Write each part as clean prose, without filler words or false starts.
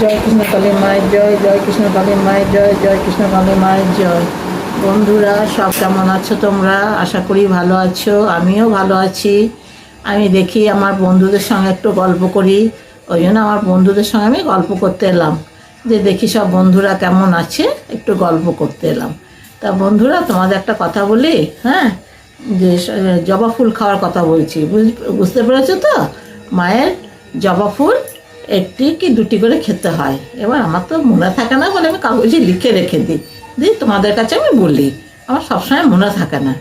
জয় কৃষ্ণ কালী মায়ের জয়, জয় কৃষ্ণ কালী মায়ের জয়, জয় কৃষ্ণ কালী মায়ের জয়। বন্ধুরা সব কেমন আছো তোমরা? আশা করি ভালো আছো, আমিও ভালো আছি। আমি দেখি আমার বন্ধুদের সঙ্গে একটু গল্প করি, ওই জন্য আমার বন্ধুদের সঙ্গে আমি গল্প করতে এলাম, যে দেখি সব বন্ধুরা কেমন আছে, একটু গল্প করতে এলাম। তা বন্ধুরা তোমাদের একটা কথা বলি, হ্যাঁ, যে জবা ফুল খাওয়ার কথা বলছি, বুঝতে পেরেছো তো? মায়ের জবা ফুল একটি কি দুটি করে খেতে হয়। এবার আমার তো মনে থাকে না বলে আমি কাগজে লিখে রেখে দিই তোমাদের কাছে আমি বলি, আমার সবসময় মনে থাকে না।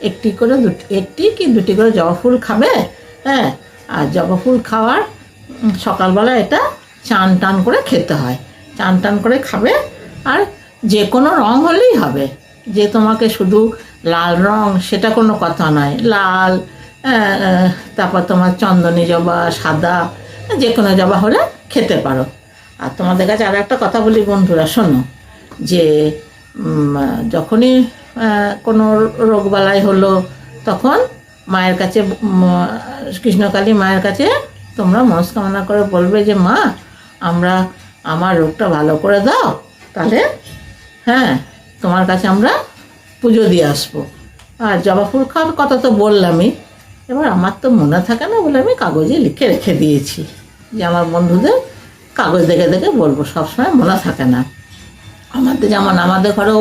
একটি কি দুটি করে জবা ফুল খাবে, হ্যাঁ। আর জবা ফুল খাওয়ার সকালবেলা এটা চান টান করে খেতে হয়, চান টান করে খাবে। আর যে কোনো রং হলেই হবে, যে তোমাকে শুধু লাল রং সেটা কোনো কথা নয়, লাল তারপর তোমার চন্দনী জবা, সাদা, যে কোনো জবা হলে খেতে পারো। আর তোমাদের কাছে আর একটা কথা বলি বন্ধুরা, শোনো, যে যখনই কোনো রোগবালাই হলো তখন মায়ের কাছে, কৃষ্ণকালী মায়ের কাছে তোমরা মনস্কামনা করে বলবে যে মা, আমার রোগটা ভালো করে দাও, তাহলে হ্যাঁ তোমার কাছে আমরা পুজো দিয়ে আসবো। আর জবা ফুল খাওয়ার কথা তো বললামই, এবার আমার তো মনে থাকে না বলে আমি কাগজে লিখে রেখে দিয়েছি, যে আমার বন্ধুদের কাগজ দেখে দেখে বলবো, সবসময় মনে থাকে না। আমাদের ঘরেও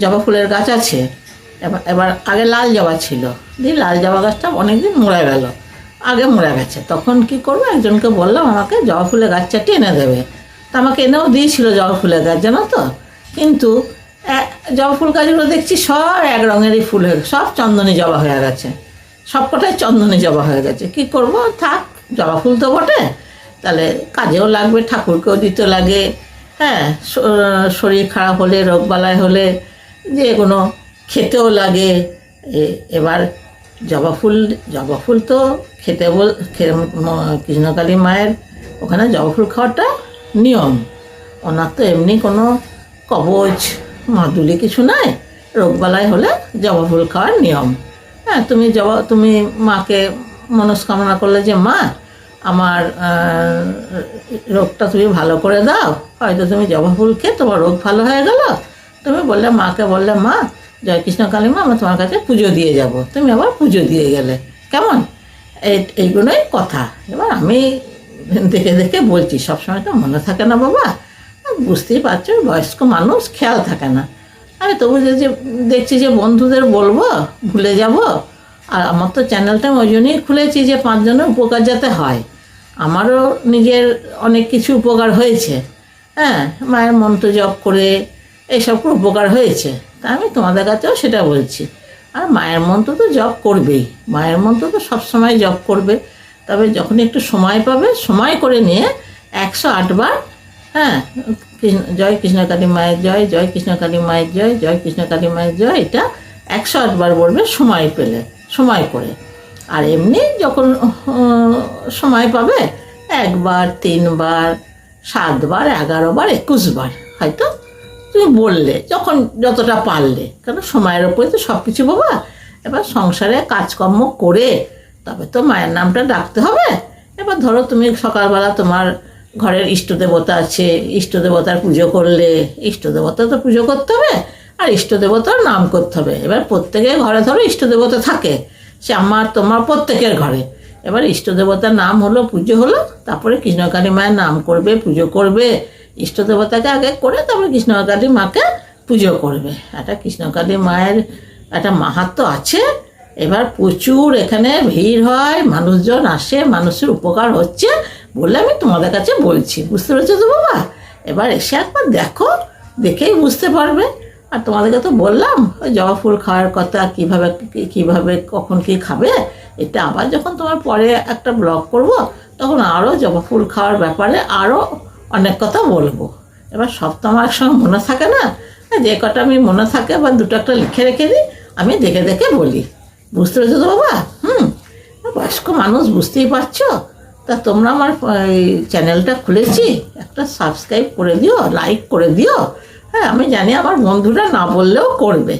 জবা ফুলের গাছ আছে। এবার আগে লাল জবা ছিল, লাল জবা গাছটা অনেকদিন মরে গেল, মরে গেছে। তখন কি করবো, একজনকে বললাম আমাকে জবা ফুলের গাছ চারটি এনে দেবে। তা আমাকে এনেও দিয়েছিল জবা ফুলের গাছ, জানো তো। কিন্তু জবা ফুল গাছগুলো দেখছি সব এক রঙেরই ফুল হয়ে, সব চন্দনী জবা হয়ে গেছে, সবকটাই চন্দনী জবা হয়ে গেছে। কি করব, থাক, জবা ফুল তো বটে, তাহলে কাজেও লাগবে, ঠাকুরকেও দিতে লাগে, হ্যাঁ, শরীর খারাপ হলে, রোগবালাই হলে, যে কোনো খেতেও লাগে। এবার জবা ফুল তো খেতে কৃষ্ণকালী মায়ের ওখানে জবা ফুল খাওয়াটা নিয়ম। ওনার তো এমনি কোনো কবচ মাদুলি কিছু নাই, রোগবালাই হলে জবা ফুল খাওয়ার নিয়ম। হ্যাঁ, তুমি মাকে মনস্কামনা করলে যে মা, আমার রোগটা তুমি ভালো করে দাও, হয়তো তুমি জবা ফুল খেয়ে তোমার রোগ ভালো হয়ে গেল, তুমি মাকে বললে মা, জয় কৃষ্ণ কালী মা, আমরা তোমার কাছে পুজো দিয়ে যাব, তুমি আবার পুজো দিয়ে গেলে, কেমন? এইগুলোই কথা। এবার আমি দেখে দেখে বলছি, সবসময় তো মনে থাকে না বাবা, বুঝতেই পারছো, বয়স্ক মানুষ, খেয়াল থাকে না। আমি তবু যে দেখছি যে বন্ধুদের বলবো, ভুলে যাব। আর আমার তো চ্যানেলটা আমি ওই জন্যই খুলেছি যে 5 জনের উপকার যাতে হয়। আমারও নিজের অনেক কিছু উপকার হয়েছে, হ্যাঁ, মায়ের মন্ত্র জপ করে এইসব করে উপকার হয়েছে। তা আমি তোমাদের কাছেও সেটা বলছি। আর মায়ের মন্ত্র তো জপ করবেই, মায়ের মন্ত্র তো সবসময় জপ করবে। তবে যখন একটু সময় পাবে, সময় করে নিয়ে 108 বার, হ্যাঁ, জয় কৃষ্ণকালী মায়ের জয়, জয় কৃষ্ণকালী মায়ের জয়, জয় কৃষ্ণকালী মায়ের জয়, এটা 108 বার বলবে সময় পেলে, সময় করে। আর এমনি যখন সময় পাবে, 1 বার, 3 বার, 7 বার, 11 বার, 21 বার হয়তো তুমি বললে, যখন যতটা পারলে, কারণ সময়ের ওপরে তো সব কিছু বাবা। এবার সংসারে কাজকর্ম করে তবে তো মায়ের নামটা ডাকতে হবে। এবার ধরো তুমি সকালবেলা তোমার ঘরের ইষ্ট দেবতা আছে, ইষ্ট দেবতার পুজো করলে, ইষ্ট দেবতা তো পুজো করতে হবে, আর ইষ্ট দেবতার নাম করতে হবে। এবার প্রত্যেকের ঘরে ধরো ইষ্ট দেবতা থাকে, সে তোমার প্রত্যেকের ঘরে। এবার ইষ্ট দেবতার নাম হলো, পুজো হলো, তারপরে কৃষ্ণকালী মায়ের নাম করবে, পুজো করবে। ইষ্ট দেবতাকে আগে করে তারপরে কৃষ্ণকালী মাকে পুজো করবে। একটা কৃষ্ণকালী মায়ের একটা মাহাত্ম্য আছে। এবার প্রচুর এখানে ভিড় হয়, মানুষজন আসে, মানুষের উপকার হচ্ছে বলে আমি তোমাদের কাছে বলছি, বুঝতে পেরেছো তো বাবা? এবার এসে একবার দেখো, দেখেই বুঝতে পারবে। আর তোমাদেরকে তো বললাম ওই জবা ফুল খাওয়ার কথা, কিভাবে কখন কি খাবে, এটা আবার যখন তোমার পরে একটা ব্লগ করব, তখন আরও জবা ফুল খাওয়ার ব্যাপারে আরও অনেক কথা বলবো। এবার সব তো আমার একসঙ্গে মনে থাকে না, যে কটা আমি মনে থাকে বা দুটো একটা লিখে রেখে দিই, আমি দেখে দেখে বলি, বুঝতে পেরেছো তো বাবা? বয়স্ক মানুষ, বুঝতেই পারছো। তা তোমরা আমার এই চ্যানেলটা খুলেছি, একটা সাবস্ক্রাইব করে দিও, লাইক করে দিও। হ্যাঁ, আমি জানি আমার বন্ধুরা না বললেও করবে,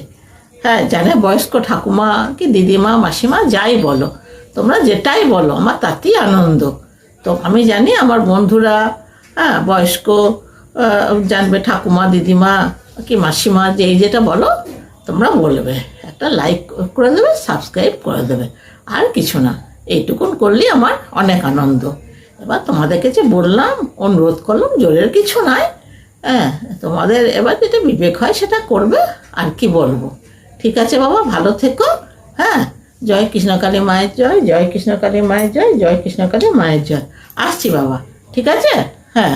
হ্যাঁ, জানে, বয়স্ক ঠাকুমা কি দিদিমা, মাসিমা, যাই বলো, তোমরা যেটাই বলো আমার তাতেই আনন্দ। তো আমি জানি আমার বন্ধুরা হ্যাঁ বয়স্ক জানবে, ঠাকুমা দিদিমা কি মাসিমা, যেটা বলো তোমরা বলবে, একটা লাইক করে দেবে, সাবস্ক্রাইব করে দেবে, আর কিছু না। এইটুকুন করলেই আমার অনেক আনন্দ। এবার তোমাদেরকে যে বললাম, অনুরোধ করলাম, জোরের কিছু নয়। হ্যাঁ, তোমাদের এবার যেটা বিবেক হয় সেটা করবে, আর কি বলবো। ঠিক আছে বাবা, ভালো থেকো। হ্যাঁ, জয় কৃষ্ণকালী মায়ের জয়, জয় কৃষ্ণকালী মায়ের জয়, জয় কৃষ্ণকালী মায়ের জয়। আসছি বাবা, ঠিক আছে। হ্যাঁ।